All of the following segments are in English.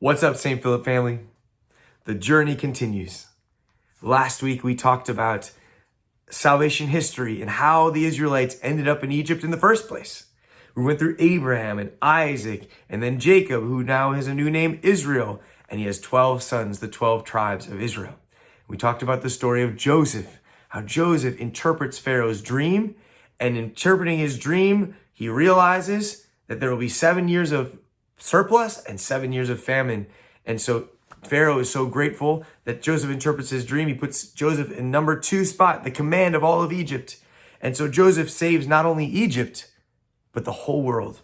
What's up, St. Philip family? The journey continues. Last week we talked about salvation history and how the Israelites ended up in Egypt in the first place. We went through Abraham and Isaac and then Jacob, who now has a new name, Israel, and he has 12 sons, the 12 tribes of Israel. We talked about the story of Joseph, how Joseph interprets Pharaoh's dream, and interpreting his dream, he realizes that there will be 7 years of surplus and 7 years of famine. And so Pharaoh is so grateful that Joseph interprets his dream. He puts Joseph in number 2 spot, the command of all of Egypt. And so Joseph saves not only Egypt, but the whole world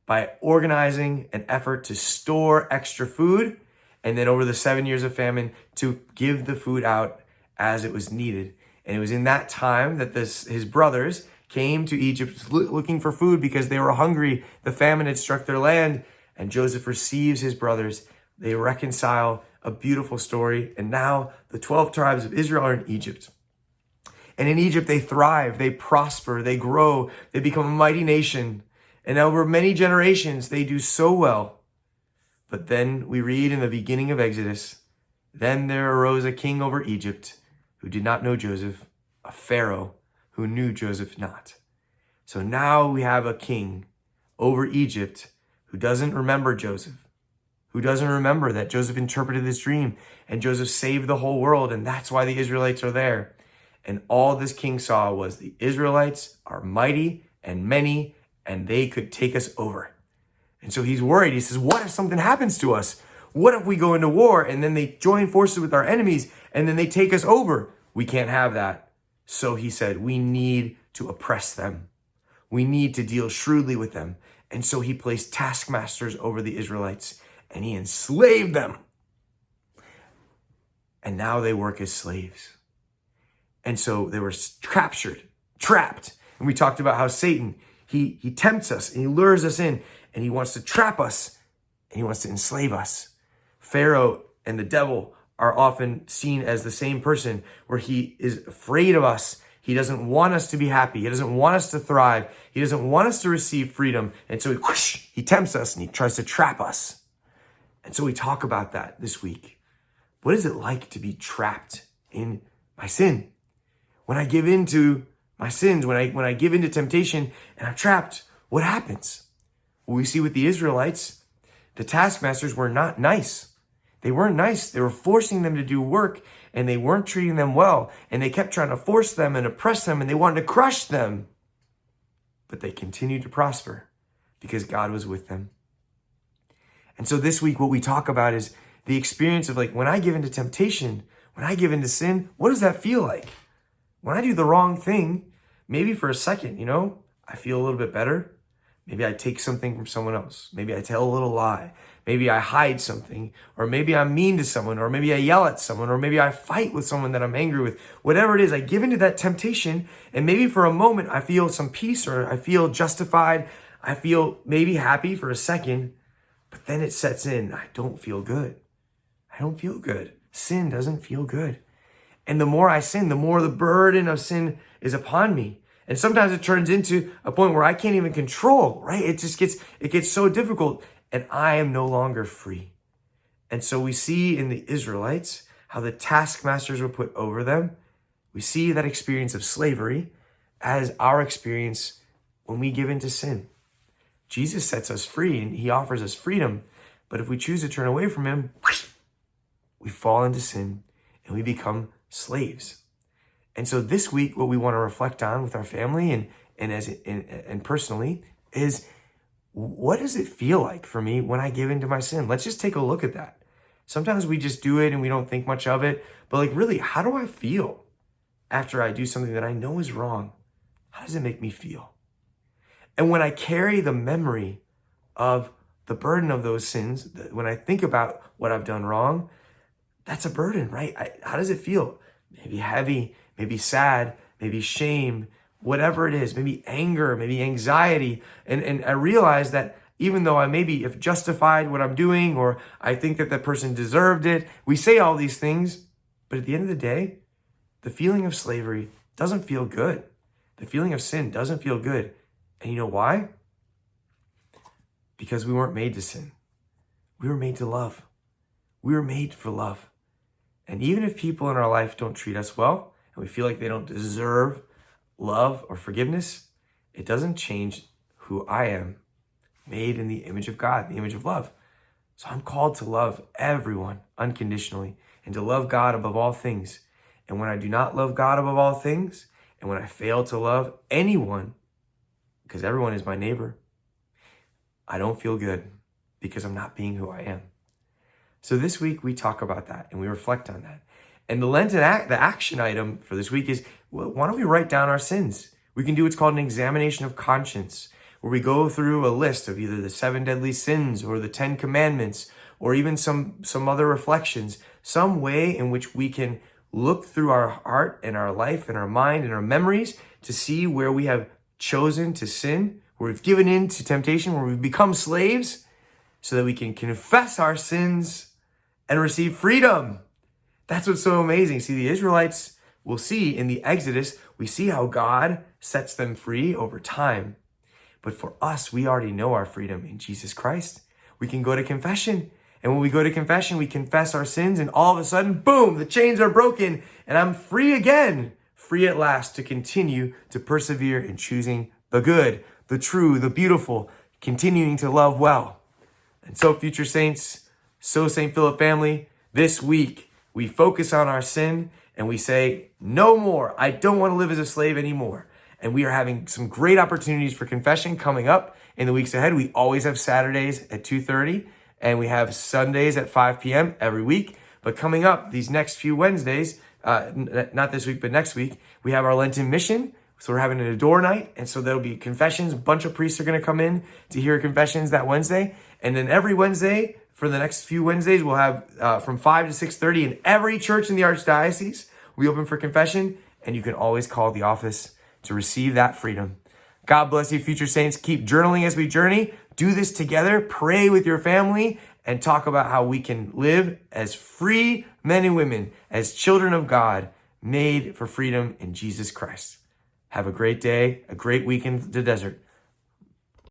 by organizing an effort to store extra food, and then over the 7 years of famine to give the food out as it was needed. And it was in that time that his brothers came to Egypt looking for food because they were hungry. The famine had struck their land, and Joseph receives his brothers. They reconcile, a beautiful story. And now the 12 tribes of Israel are in Egypt. And in Egypt, they thrive, they prosper, they grow, they become a mighty nation. And over many generations, they do so well. But then we read in the beginning of Exodus, then there arose a king over Egypt who did not know Joseph, a Pharaoh who knew Joseph not. So now we have a king over Egypt who doesn't remember Joseph, who doesn't remember that Joseph interpreted this dream and Joseph saved the whole world, and that's why the Israelites are there. And all this king saw was the Israelites are mighty and many, and they could take us over. And so he's worried. He says, what if something happens to us? What if we go into war and then they join forces with our enemies and then they take us over? We can't have that. So he said, we need to oppress them. We need to deal shrewdly with them. And so he placed taskmasters over the Israelites and he enslaved them. And now they work as slaves. And so they were captured, trapped. And we talked about how Satan, he tempts us and he lures us in and he wants to trap us and he wants to enslave us. Pharaoh and the devil are often seen as the same person, where he is afraid of us. He doesn't want us to be happy. He doesn't want us to thrive. He doesn't want us to receive freedom. And so he tempts us and he tries to trap us. And so we talk about that this week. What is it like to be trapped in my sin? When I give in to my sins, when I give in to temptation and I'm trapped, what happens? Well, we see with the Israelites, the taskmasters were not nice. They weren't nice. They were forcing them to do work and they weren't treating them well. And they kept trying to force them and oppress them and they wanted to crush them. But they continued to prosper because God was with them. And so this week, what we talk about is the experience of, like, when I give into temptation, when I give into sin, what does that feel like? When I do the wrong thing, maybe for a second, I feel a little bit better. Maybe I take something from someone else. Maybe I tell a little lie. Maybe I hide something, or maybe I'm mean to someone, or maybe I yell at someone, or maybe I fight with someone that I'm angry with. Whatever it is, I give into that temptation, and maybe for a moment I feel some peace, or I feel justified. I feel maybe happy for a second, but then it sets in. I don't feel good. I don't feel good. Sin doesn't feel good. And the more I sin, the more the burden of sin is upon me. And sometimes it turns into a point where I can't even control, right? It gets so difficult and I am no longer free. And so we see in the Israelites how the taskmasters were put over them. We see that experience of slavery as our experience when we give into sin. Jesus sets us free and he offers us freedom. But if we choose to turn away from him, we fall into sin and we become slaves. And so this week, what we want to reflect on with our family and personally is, what does it feel like for me when I give into my sin? Let's just take a look at that. Sometimes we just do it and we don't think much of it, but really, how do I feel after I do something that I know is wrong? How does it make me feel? And when I carry the memory of the burden of those sins, when I think about what I've done wrong, that's a burden, right? How does it feel? Maybe heavy, maybe sad, maybe shame, whatever it is, maybe anger, maybe anxiety. And I realize that even though I maybe have justified what I'm doing, or I think that person deserved it, we say all these things, but at the end of the day, the feeling of slavery doesn't feel good. The feeling of sin doesn't feel good. And you know why? Because we weren't made to sin. We were made to love. We were made for love. And even if people in our life don't treat us well, and we feel like they don't deserve love or forgiveness, it doesn't change who I am, made in the image of God, the image of love. So I'm called to love everyone unconditionally and to love God above all things. And when I do not love God above all things, and when I fail to love anyone, because everyone is my neighbor, I don't feel good because I'm not being who I am. So this week we talk about that and we reflect on that. And the Lenten the action item for this week is, well, why don't we write down our sins? We can do what's called an examination of conscience, where we go through a list of either the 7 deadly sins or the 10 commandments, or even some other reflections, some way in which we can look through our heart and our life and our mind and our memories to see where we have chosen to sin, where we've given in to temptation, where we've become slaves, so that we can confess our sins and receive freedom. That's what's so amazing. See, the Israelites, we'll see in the Exodus, we see how God sets them free over time. But for us, we already know our freedom in Jesus Christ. We can go to confession. And when we go to confession, we confess our sins, and all of a sudden, boom, the chains are broken, and I'm free again. Free at last to continue to persevere in choosing the good, the true, the beautiful, continuing to love well. And so, future saints, so St. Philip family, this week, we focus on our sin and we say, no more. I don't want to live as a slave anymore. And we are having some great opportunities for confession coming up in the weeks ahead. We always have Saturdays at 2:30 and we have Sundays at 5 p.m. every week. But coming up these next few Wednesdays, not this week, but next week, we have our Lenten mission. So we're having an Adore night. And so there'll be confessions. A bunch of priests are going to come in to hear confessions that Wednesday. And then every Wednesday, for the next few Wednesdays, we'll have from 5 to 6:30 in every church in the Archdiocese. We open for confession, and you can always call the office to receive that freedom. God bless you, future saints. Keep journaling as we journey. Do this together. Pray with your family and talk about how we can live as free men and women, as children of God, made for freedom in Jesus Christ. Have a great day, a great week in the desert.